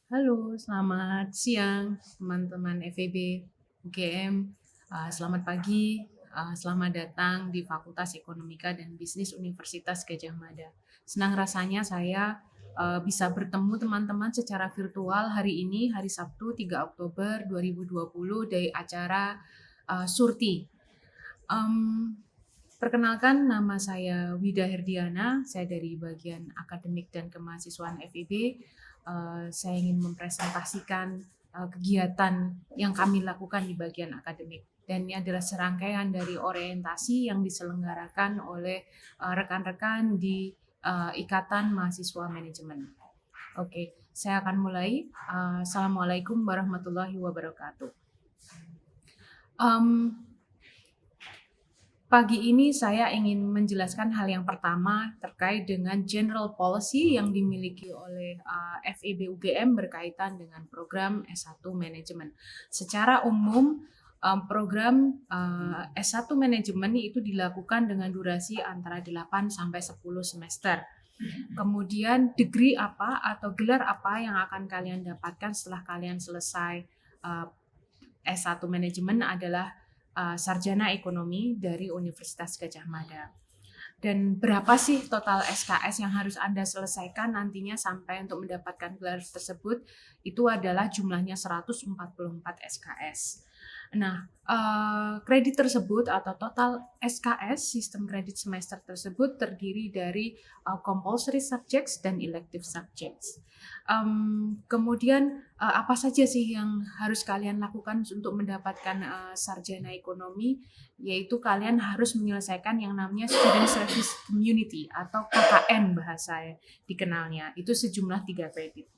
Halo, selamat siang teman-teman FEB UGM. Selamat pagi, selamat datang di Fakultas Ekonomika dan Bisnis Universitas Gadjah Mada. Senang rasanya saya bisa bertemu teman-teman secara virtual hari ini, hari Sabtu 3 Oktober 2020 dari acara Surti. Perkenalkan, nama saya Wida Herdiana, saya dari bagian akademik dan kemahasiswaan FEB. Saya ingin mempresentasikan kegiatan yang kami lakukan di bagian akademik. Dan ini adalah serangkaian dari orientasi yang diselenggarakan oleh rekan-rekan di Ikatan Mahasiswa Manajemen. Oke, saya akan mulai. Assalamualaikum warahmatullahi wabarakatuh. Pagi ini saya ingin menjelaskan hal yang pertama terkait dengan general policy yang dimiliki oleh FEB UGM berkaitan dengan program S1 Manajemen. Secara umum, program S1 Manajemen itu dilakukan dengan durasi antara 8 sampai 10 semester. Kemudian degree apa atau gelar apa yang akan kalian dapatkan setelah kalian selesai S1 Manajemen adalah sarjana ekonomi dari Universitas Gadjah Mada. Dan berapa sih total SKS yang harus Anda selesaikan nantinya sampai untuk mendapatkan gelar tersebut? Itu adalah jumlahnya 144 SKS. Nah, kredit tersebut atau total SKS, sistem kredit semester tersebut terdiri dari compulsory subjects dan elective subjects. Kemudian apa saja sih yang harus kalian lakukan untuk mendapatkan sarjana ekonomi? Yaitu kalian harus menyelesaikan yang namanya Student Service Community atau KKN bahasa dikenalnya. Itu sejumlah 3 kredit.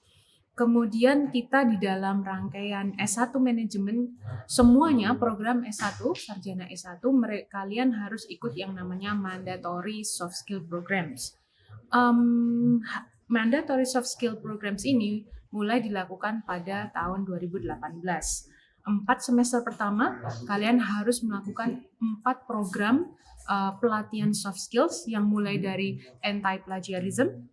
Kemudian kita di dalam rangkaian S1 Manajemen, semuanya program S1, sarjana S1, kalian harus ikut yang namanya Mandatory Soft Skill Programs. Mandatory Soft Skill Programs ini mulai dilakukan pada tahun 2018. 4 semester pertama, kalian harus melakukan 4 program pelatihan soft skills yang mulai dari anti-plagiarism,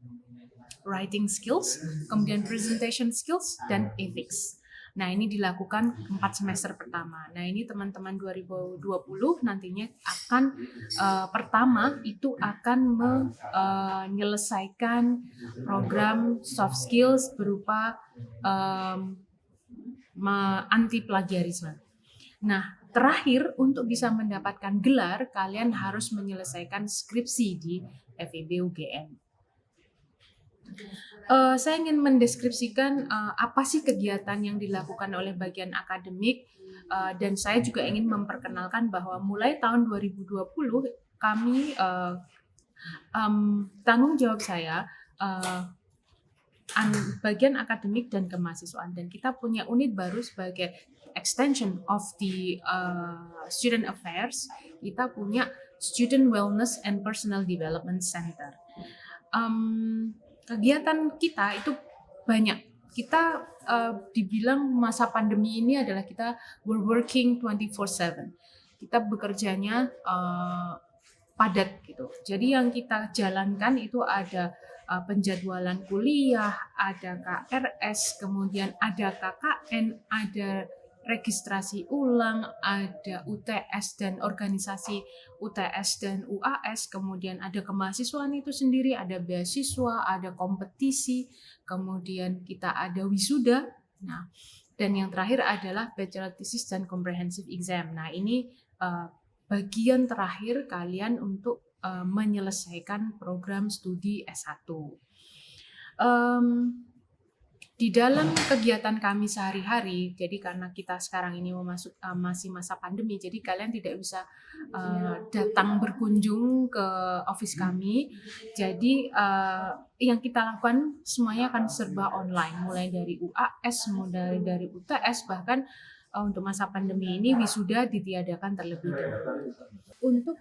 writing skills, kemudian presentation skills, dan ethics. Nah, ini dilakukan 4 semester pertama. Nah, ini teman-teman 2020 nantinya akan pertama itu akan menyelesaikan program soft skills berupa anti plagiarisme. Nah, terakhir untuk bisa mendapatkan gelar, kalian harus menyelesaikan skripsi di FEB UGM. Saya ingin mendeskripsikan apa sih kegiatan yang dilakukan oleh bagian akademik, dan saya juga ingin memperkenalkan bahwa mulai tahun 2020 kami tanggung jawab saya bagian akademik dan kemahasiswaan, dan kita punya unit baru sebagai extension of the student affairs. Kita punya Student Wellness and Personal Development Center. Kegiatan kita itu banyak. Kita dibilang masa pandemi ini adalah kita we're working 24/7. Kita bekerjanya padat gitu. Jadi yang kita jalankan itu ada penjadwalan kuliah, ada KRS, kemudian ada KKN, ada registrasi ulang, ada UTS dan organisasi UTS dan UAS, kemudian ada kemahasiswaan itu sendiri, ada beasiswa, ada kompetisi, kemudian kita ada wisuda. Nah, dan yang terakhir adalah bachelor thesis dan comprehensive exam. Nah, ini bagian terakhir kalian untuk menyelesaikan program studi S1. Di dalam kegiatan kami sehari-hari, jadi karena kita sekarang ini masih masa pandemi, jadi kalian tidak bisa datang berkunjung ke office kami. Jadi yang kita lakukan semuanya akan serba online, mulai dari UAS, mulai dari UTS, bahkan untuk masa pandemi ini wisuda ditiadakan terlebih dahulu. Untuk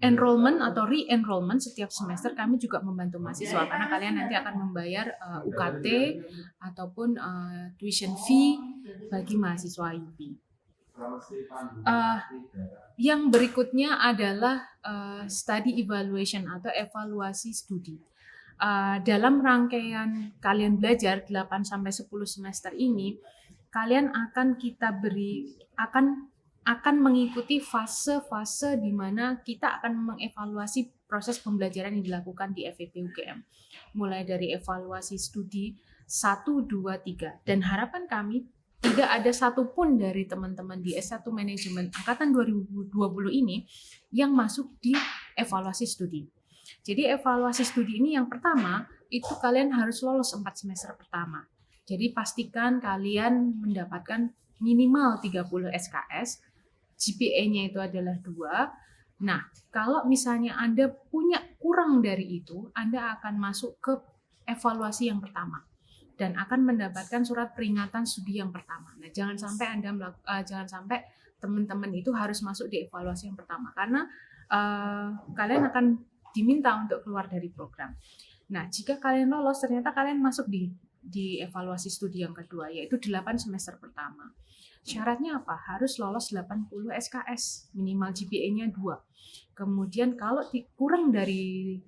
enrollment atau re-enrollment setiap semester kami juga membantu mahasiswa, karena kalian nanti akan membayar UKT ataupun tuition fee bagi mahasiswa UP. Yang berikutnya adalah study evaluation atau evaluasi studi. dalam rangkaian kalian belajar 8-10 semester ini, kalian akan mengikuti fase-fase di mana kita akan mengevaluasi proses pembelajaran yang dilakukan di FEB UGM. Mulai dari evaluasi studi 1, 2, 3. Dan harapan kami tidak ada satupun dari teman-teman di S1 Manajemen Angkatan 2020 ini yang masuk di evaluasi studi. Jadi evaluasi studi ini yang pertama, itu kalian harus lolos 4 semester pertama. Jadi pastikan kalian mendapatkan minimal 30 SKS, GPA-nya itu adalah 2. Nah, kalau misalnya Anda punya kurang dari itu, Anda akan masuk ke evaluasi yang pertama dan akan mendapatkan surat peringatan studi yang pertama. Nah, jangan sampai teman-teman itu harus masuk di evaluasi yang pertama karena kalian akan diminta untuk keluar dari program. Nah, jika kalian lolos, ternyata kalian masuk di evaluasi studi yang kedua, yaitu 8 semester pertama. Syaratnya apa? Harus lolos 80 SKS, minimal GPA-nya 2. Kemudian kalau kurang dari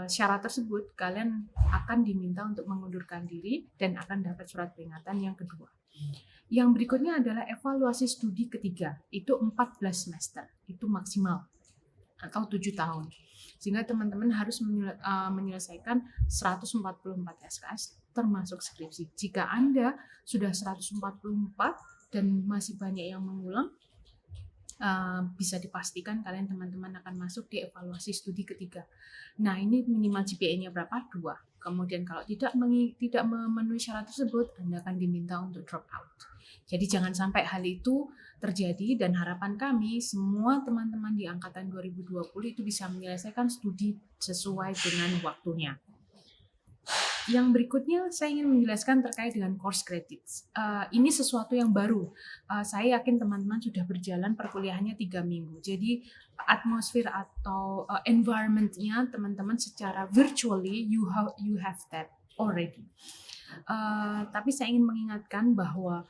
syarat tersebut, kalian akan diminta untuk mengundurkan diri dan akan dapat surat peringatan yang kedua. Yang berikutnya adalah evaluasi studi ketiga, itu 14 semester, itu maksimal atau 7 tahun. Sehingga teman-teman harus menyelesaikan 144 SKS termasuk skripsi. Jika Anda sudah 144 dan masih banyak yang mengulang, bisa dipastikan kalian teman-teman akan masuk di evaluasi studi ketiga. Nah, ini minimal GPA-nya berapa? 2. Kemudian kalau tidak memenuhi syarat tersebut, Anda akan diminta untuk drop out. Jadi jangan sampai hal itu terjadi, dan harapan kami semua teman-teman di angkatan 2020 itu bisa menyelesaikan studi sesuai dengan waktunya. Yang berikutnya saya ingin menjelaskan terkait dengan course credits. Ini sesuatu yang baru. Saya yakin teman-teman sudah berjalan perkuliahannya 3 minggu. Jadi atmosfer atau environment-nya teman-teman secara virtually you have that already. Tapi saya ingin mengingatkan bahwa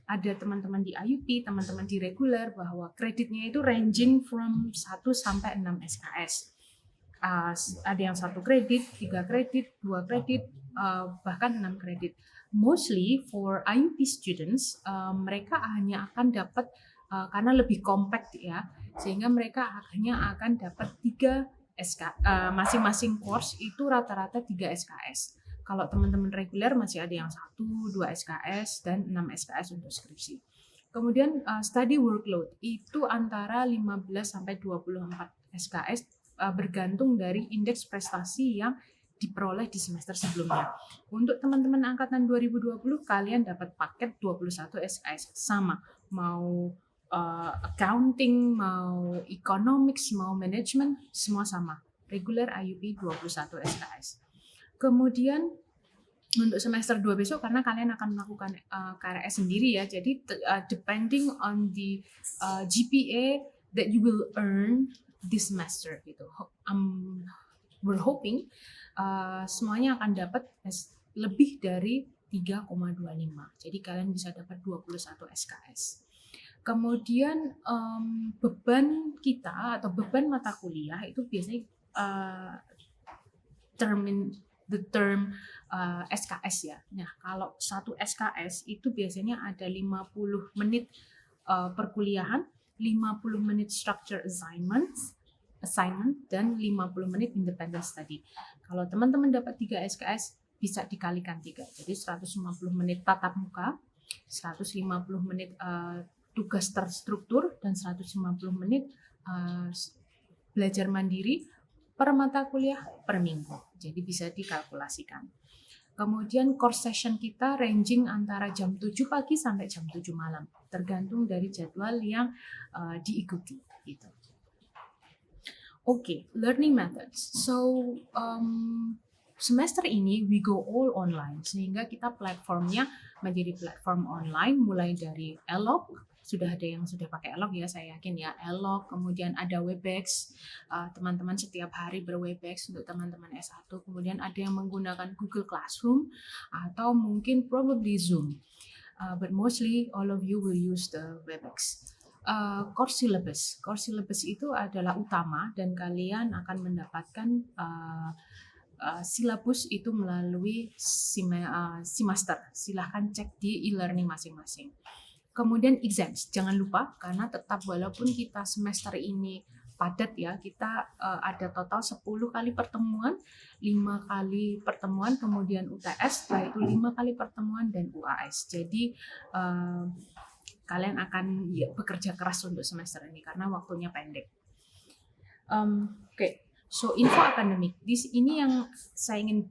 ada teman-teman di IUP, teman-teman di reguler, bahwa kreditnya itu ranging from 1 sampai 6 SKS. Ada yang 1 kredit, 3 kredit, 2 kredit, bahkan 6 kredit. Mostly for IUP students, mereka hanya akan dapat karena lebih compact ya, sehingga mereka hanya akan dapat 3 masing-masing course itu rata-rata 3 SKS. Kalau teman-teman reguler masih ada yang 1, 2 SKS, dan 6 SKS untuk skripsi. Kemudian study workload itu antara 15 sampai 24 SKS bergantung dari indeks prestasi yang diperoleh di semester sebelumnya. Untuk teman-teman angkatan 2020, kalian dapat paket 21 SKS sama, mau accounting, mau economics, mau management, semua sama. Regular IUP 21 SKS. Kemudian untuk semester 2 besok, karena kalian akan melakukan KRS sendiri ya, jadi depending on the GPA that you will earn this semester gitu. We're hoping semuanya akan dapat lebih dari 3,25. Jadi kalian bisa dapat 21 SKS. Kemudian beban kita atau beban mata kuliah itu biasanya the term SKS ya. Nah, kalau 1 SKS itu biasanya ada 50 menit perkuliahan, 50 menit structure assignment, dan 50 menit independent study. Kalau teman-teman dapat 3 SKS, bisa dikalikan 3. Jadi 150 menit tatap muka, 150 menit tugas terstruktur, dan 150 menit belajar mandiri per mata kuliah per minggu. Jadi bisa dikalkulasikan. Kemudian course session kita ranging antara jam 7 pagi sampai jam 7 malam, tergantung dari jadwal yang diikuti gitu. Oke, learning methods. So semester ini we go all online, sehingga kita platformnya menjadi platform online, mulai dari Elok. Sudah ada yang sudah pakai Elok ya, saya yakin ya, Elok. Kemudian ada Webex, teman-teman setiap hari ber-Webex untuk teman-teman S1. Kemudian ada yang menggunakan Google Classroom atau mungkin probably Zoom. But mostly all of you will use the Webex. Course syllabus itu adalah utama, dan kalian akan mendapatkan silabus itu melalui Simaster. Silahkan cek di e-learning masing-masing. Kemudian exams, jangan lupa karena tetap walaupun kita semester ini padat ya, kita ada total 10 kali pertemuan, 5 kali pertemuan, kemudian UTS, setelah itu 5 kali pertemuan dan UAS. Jadi kalian akan bekerja keras untuk semester ini karena waktunya pendek. Oke. So info akademik, ini yang saya ingin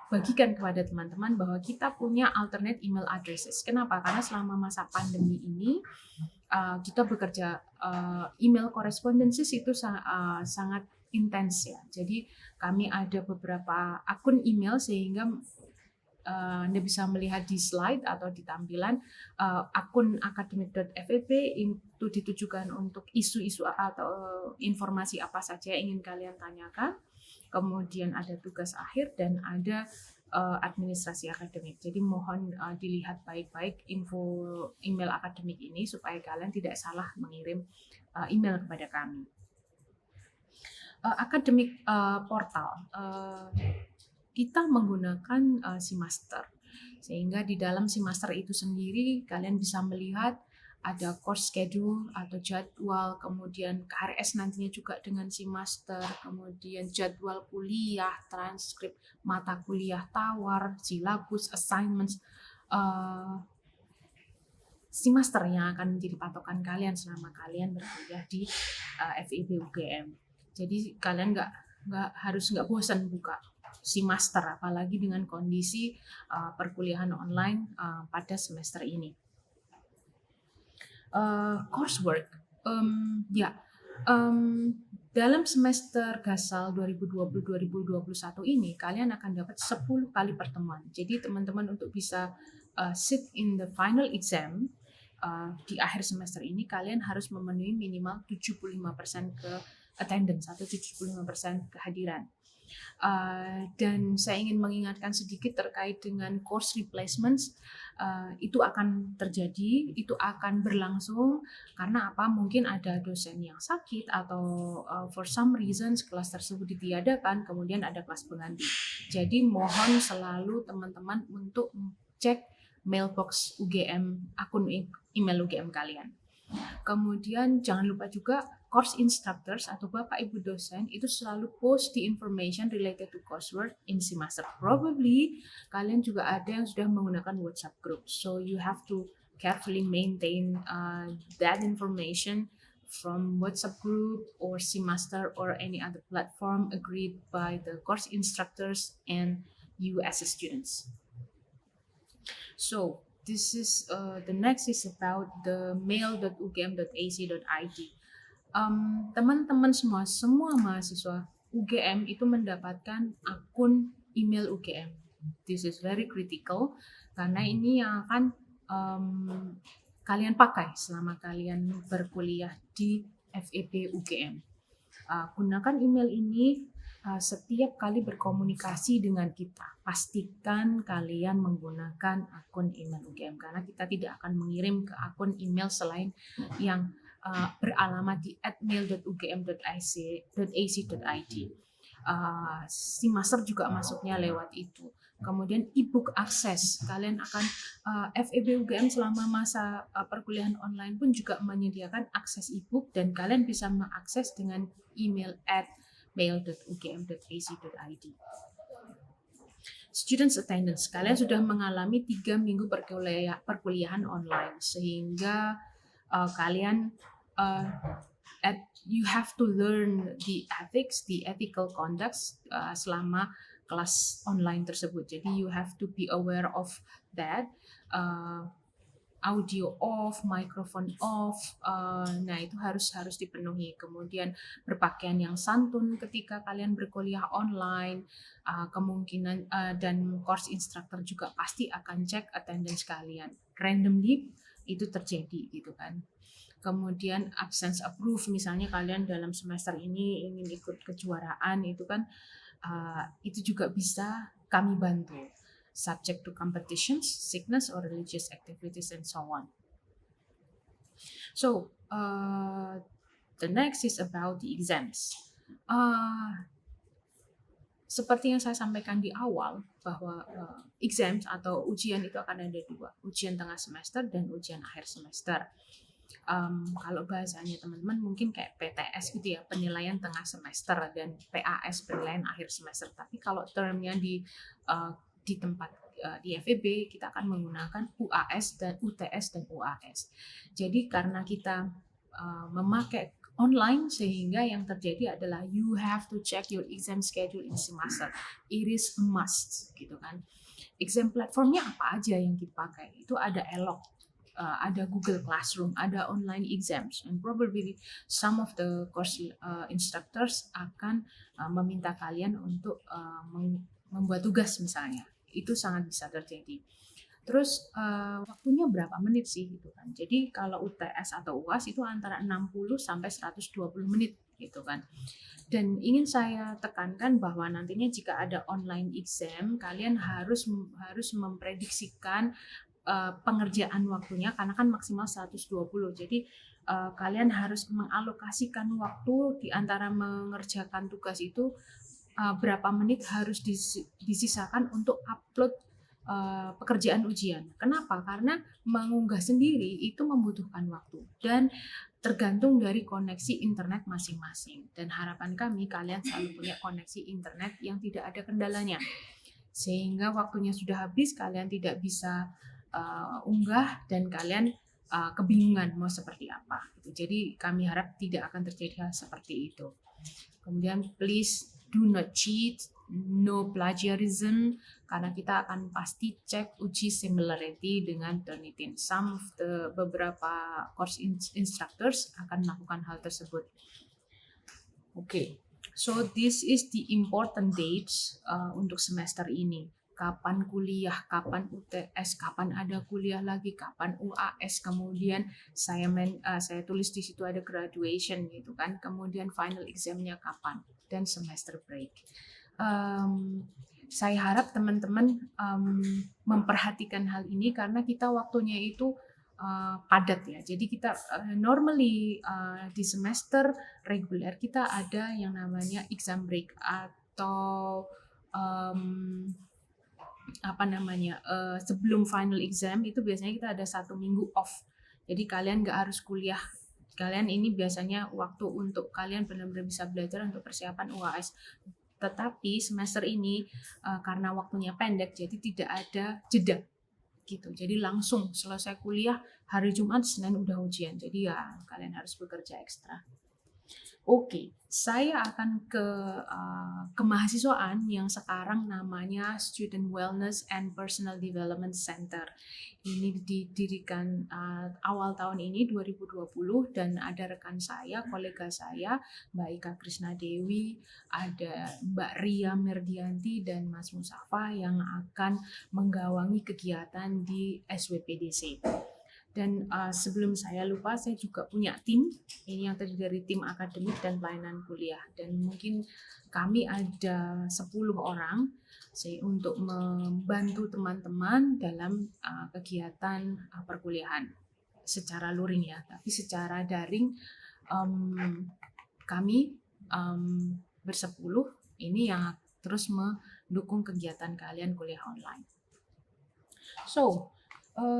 bagikan kepada teman-teman bahwa kita punya alternate email addresses. Kenapa? Karena selama masa pandemi ini kita bekerja email correspondences itu sangat intens ya. Jadi kami ada beberapa akun email sehingga Anda bisa melihat di slide atau di tampilan akun academic.feb itu ditujukan untuk isu-isu atau informasi apa saja yang ingin kalian tanyakan. Kemudian ada tugas akhir dan ada administrasi akademik. Jadi mohon dilihat baik-baik info email akademik ini supaya kalian tidak salah mengirim email kepada kami. Akademik portal. Kita menggunakan Simaster, sehingga di dalam Simaster itu sendiri kalian bisa melihat ada course schedule atau jadwal, kemudian KRS nantinya juga dengan Simaster, kemudian jadwal kuliah, transkrip mata kuliah tawar, silabus, assignments, Simaster yang akan menjadi patokan kalian selama kalian berkuliah di FEB UGM. Jadi kalian nggak bosan buka Simaster, apalagi dengan kondisi perkuliahan online pada semester ini. Coursework, dalam semester GASAL 2020-2021 ini kalian akan dapat 10 kali pertemuan. Jadi teman-teman untuk bisa sit in the final exam di akhir semester ini kalian harus memenuhi minimal 75% ke attendance atau 75% kehadiran. Dan saya ingin mengingatkan sedikit terkait dengan course replacements. Itu akan terjadi, itu akan berlangsung karena apa? Mungkin ada dosen yang sakit atau for some reasons kelas tersebut ditiadakan, kemudian ada kelas pengganti. Jadi mohon selalu teman-teman untuk cek mailbox UGM, akun email UGM kalian. Kemudian jangan lupa juga course instructors atau Bapak Ibu dosen itu selalu post the information related to coursework in Simaster. Probably kalian juga ada yang sudah menggunakan WhatsApp group. So you have to carefully maintain that information from WhatsApp group or Simaster or any other platform agreed by the course instructors and you as a students. So this is the next is about the mail.ugm.ac.id. Teman-teman semua mahasiswa UGM itu mendapatkan akun email UGM. This is very critical karena ini yang akan kalian pakai selama kalian berkuliah di FEB UGM. Gunakan email ini setiap kali berkomunikasi dengan kita. Pastikan kalian menggunakan akun email UGM karena kita tidak akan mengirim ke akun email selain yang beralamat di @mail.ugm.ac.id. Simaster juga masuknya lewat itu. Kemudian e-book akses, kalian akan FEB UGM selama masa perkuliahan online pun juga menyediakan akses e-book dan kalian bisa mengakses dengan email @mail.ugm.ac.id. Students attendance, kalian sudah mengalami 3 minggu perkuliahan online sehingga kalian you have to learn the ethics, the ethical conducts selama kelas online tersebut. Jadi you have to be aware of that. Audio off, microphone off, nah itu harus dipenuhi. Kemudian berpakaian yang santun ketika kalian berkuliah online, kemungkinan dan course instructor juga pasti akan cek attendance kalian. Randomly itu terjadi gitu kan. Kemudian absence approved, misalnya kalian dalam semester ini ingin ikut kejuaraan itu kan, itu juga bisa kami bantu. Subject to competitions, sickness, or religious activities, and so on. So, the next is about the exams. seperti yang saya sampaikan di awal bahwa exams atau ujian itu akan ada dua, ujian tengah semester dan ujian akhir semester. Kalau bahasanya teman-teman mungkin kayak PTS gitu ya, penilaian tengah semester, dan PAS penilaian akhir semester. Tapi kalau termnya di tempat di FEB kita akan menggunakan UAS dan UTS dan UAS. Jadi karena kita memakai online, sehingga yang terjadi adalah you have to check your exam schedule in semester. It is a must gitu kan. Exam platformnya apa aja yang dipakai? Itu ada ELOC, ada Google Classroom, ada online exams, and probably some of the course instructors akan meminta kalian untuk membuat tugas misalnya. Itu sangat bisa terjadi. Terus waktunya berapa menit sih gitu kan. Jadi kalau UTS atau UAS itu antara 60 sampai 120 menit gitu kan. Dan ingin saya tekankan bahwa nantinya jika ada online exam, kalian harus memprediksikan pengerjaan waktunya, karena kan maksimal 120. Jadi kalian harus mengalokasikan waktu di antara mengerjakan tugas itu, berapa menit harus disisakan untuk upload pekerjaan ujian. Kenapa? Karena mengunggah sendiri itu membutuhkan waktu dan tergantung dari koneksi internet masing-masing. Dan harapan kami kalian selalu punya koneksi internet yang tidak ada kendalanya. Sehingga waktunya sudah habis, kalian tidak bisa unggah dan kalian kebingungan mau seperti apa. Jadi kami harap tidak akan terjadi hal seperti itu. Kemudian please do not cheat, no plagiarism, karena kita akan pasti cek uji similarity dengan Turnitin. Some of the beberapa course instructors akan melakukan hal tersebut. Okay, so this is the important dates untuk semester ini. Kapan kuliah, kapan UTS, kapan ada kuliah lagi, kapan UAS, kemudian saya tulis di situ ada graduation gitu kan, kemudian final examnya kapan, dan semester break. Saya harap teman-teman memperhatikan hal ini karena kita waktunya itu padat ya. Jadi kita normally di semester reguler kita ada yang namanya exam break atau sebelum final exam itu biasanya kita ada 1 minggu off. Jadi kalian nggak harus kuliah. Kalian ini biasanya waktu untuk kalian benar-benar bisa belajar untuk persiapan UAS. Tetapi semester ini karena waktunya pendek, jadi tidak ada jeda gitu. Jadi langsung selesai kuliah hari Jumat, Senin udah ujian. Jadi ya kalian harus bekerja ekstra. Oke, saya akan ke kemahasiswaan yang sekarang namanya Student Wellness and Personal Development Center. Ini didirikan awal tahun ini 2020 dan ada rekan saya, kolega saya, Mbak Ika Krisna Dewi, ada Mbak Ria Merdianti dan Mas Musafa yang akan menggawangi kegiatan di SWPDC. Dan sebelum saya lupa, saya juga punya tim, ini yang terdiri dari tim akademik dan pelayanan kuliah. Dan mungkin kami ada 10 orang untuk membantu teman-teman dalam kegiatan perkuliahan secara luring ya. Tapi secara daring kami bersepuluh ini yang terus mendukung kegiatan kalian kuliah online. So,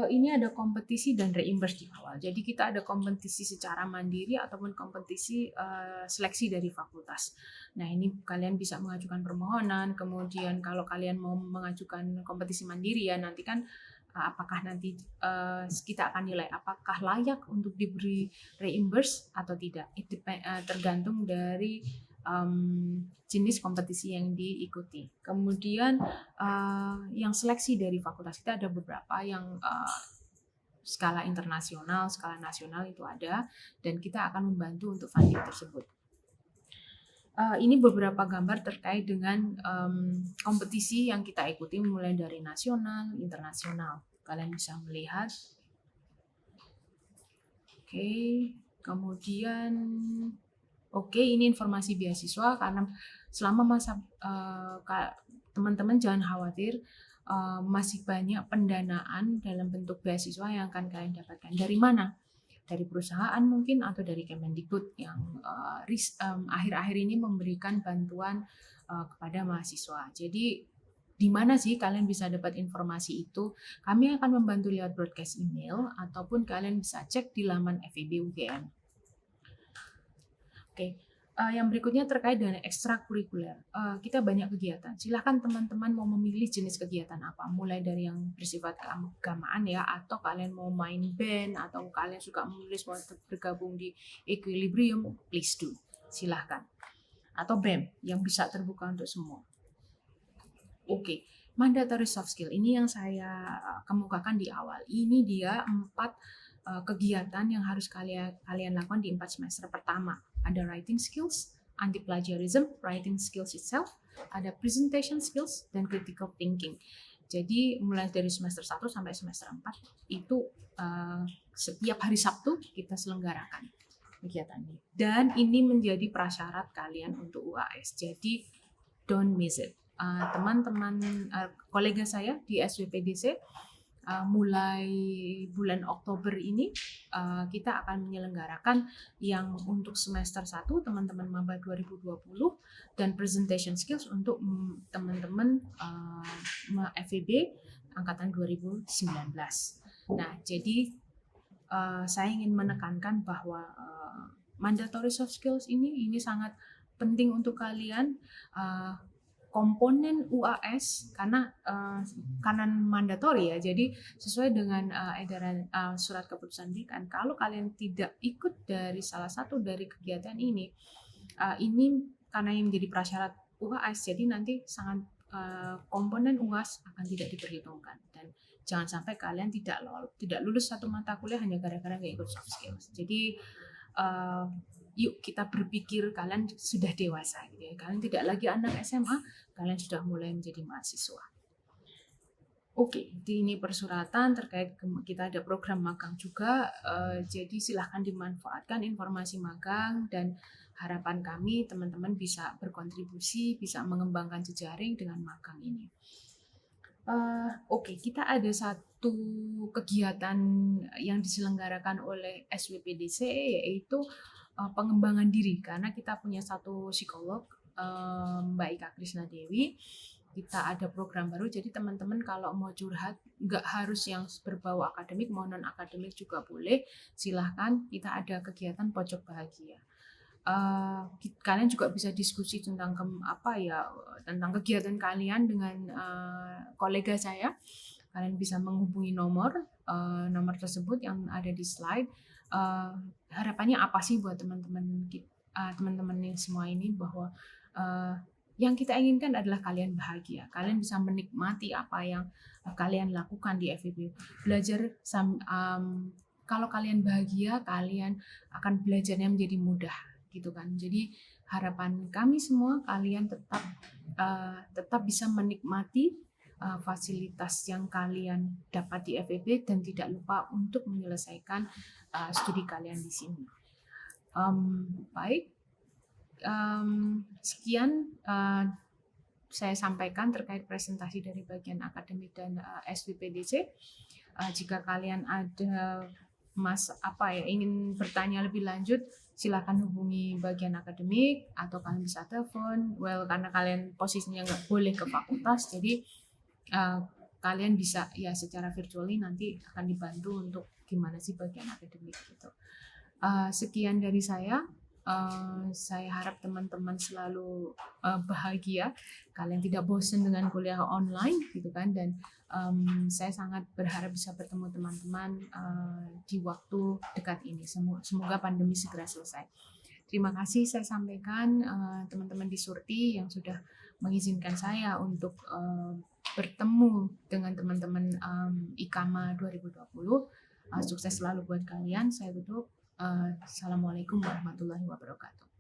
ini ada kompetisi dan reimburse di awal. Jadi kita ada kompetisi secara mandiri ataupun kompetisi seleksi dari fakultas. Nah, ini kalian bisa mengajukan permohonan. Kemudian kalau kalian mau mengajukan kompetisi mandiri ya, nanti kan apakah nanti kita akan nilai apakah layak untuk diberi reimburse atau tidak. Itu tergantung dari jenis kompetisi yang diikuti. Kemudian yang seleksi dari fakultas kita ada beberapa yang skala internasional, skala nasional itu ada, dan kita akan membantu untuk funding tersebut. Ini beberapa gambar terkait dengan kompetisi yang kita ikuti mulai dari nasional, internasional. Kalian bisa melihat. Kemudian ini informasi beasiswa, karena selama masa teman-teman jangan khawatir, masih banyak pendanaan dalam bentuk beasiswa yang akan kalian dapatkan. Dari mana? Dari perusahaan mungkin atau dari Kemendikbud yang akhir-akhir ini memberikan bantuan kepada mahasiswa. Jadi di mana sih kalian bisa dapat informasi itu? Kami akan membantu lewat broadcast email ataupun kalian bisa cek di laman FEB UGM. Oke. Yang berikutnya terkait dengan ekstrakurikuler. Kita banyak kegiatan. Silahkan teman-teman mau memilih jenis kegiatan apa. Mulai dari yang bersifat keagamaan ya, atau kalian mau main band, atau kalian suka menulis mau bergabung di Equilibrium, please do. Silahkan. Atau BEM yang bisa terbuka untuk semua. Oke. Mandatory soft skill ini yang saya kemukakan di awal. Ini dia 4 kegiatan yang harus kalian lakukan di 4 semester pertama. Ada writing skills, anti-plagiarism, writing skills itself, ada presentation skills, dan critical thinking. Jadi mulai dari semester 1 sampai semester 4 itu setiap hari Sabtu kita selenggarakan kegiatan ini. Dan ini menjadi prasyarat kalian untuk UAS. Jadi don't miss it. Teman-teman kolega saya di SWPDC mulai bulan Oktober ini kita akan menyelenggarakan yang untuk semester 1 teman-teman maba 2020 dan presentation skills untuk teman-teman FEB angkatan 2019. Nah, jadi saya ingin menekankan bahwa mandatory soft skills ini sangat penting untuk kalian. Komponen UAS karena mandatori ya, jadi sesuai dengan edaran surat keputusan dekan, kalau kalian tidak ikut dari salah satu dari kegiatan ini karena yang menjadi prasyarat UAS, jadi nanti sangat komponen UAS akan tidak diperhitungkan dan jangan sampai kalian tidak lulus satu mata kuliah hanya gara-gara nggak ikut soft skills. Jadi yuk kita berpikir kalian sudah dewasa gitu ya. Kalian tidak lagi anak SMA, kalian sudah mulai menjadi mahasiswa. Oke, ini persuratan terkait kita ada program magang juga. Jadi silahkan dimanfaatkan informasi magang dan harapan kami teman-teman bisa berkontribusi, bisa mengembangkan jejaring dengan magang ini. Oke, kita ada satu kegiatan yang diselenggarakan oleh SWPDC yaitu pengembangan diri, karena kita punya satu psikolog Mbak Ika Krisna Dewi. Kita ada program baru, jadi teman-teman kalau mau curhat nggak harus yang berbau akademik, mau non akademik juga boleh. Silahkan, kita ada kegiatan pojok bahagia. Kalian juga bisa diskusi tentang tentang kegiatan kalian dengan kolega saya. Kalian bisa menghubungi nomor tersebut yang ada di slide. Harapannya apa sih buat teman-teman yang semua ini, bahwa yang kita inginkan adalah kalian bahagia. Kalian bisa menikmati apa yang kalian lakukan di FEB. Belajar kalau kalian bahagia, kalian akan belajarnya menjadi mudah gitu kan. Jadi harapan kami semua kalian tetap bisa menikmati fasilitas yang kalian dapat di FEB dan tidak lupa untuk menyelesaikan studi kalian di sini. Baik, sekian saya sampaikan terkait presentasi dari bagian akademik dan SWPDC. Jika kalian ada ingin bertanya lebih lanjut, silakan hubungi bagian akademik atau kalian bisa telepon. Karena kalian posisinya nggak boleh ke fakultas, jadi kalian bisa ya secara virtually nanti akan dibantu untuk gimana sih bagian akademik gitu. Sekian dari saya. Saya harap teman-teman selalu bahagia, kalian tidak bosan dengan kuliah online gitu kan, dan saya sangat berharap bisa bertemu teman-teman di waktu dekat ini. Semoga pandemi segera selesai. Terima kasih saya sampaikan teman-teman di Surti yang sudah mengizinkan saya untuk bertemu dengan teman-teman IKAMA 2020. Sukses selalu buat kalian. Saya tutup. Assalamualaikum warahmatullahi wabarakatuh.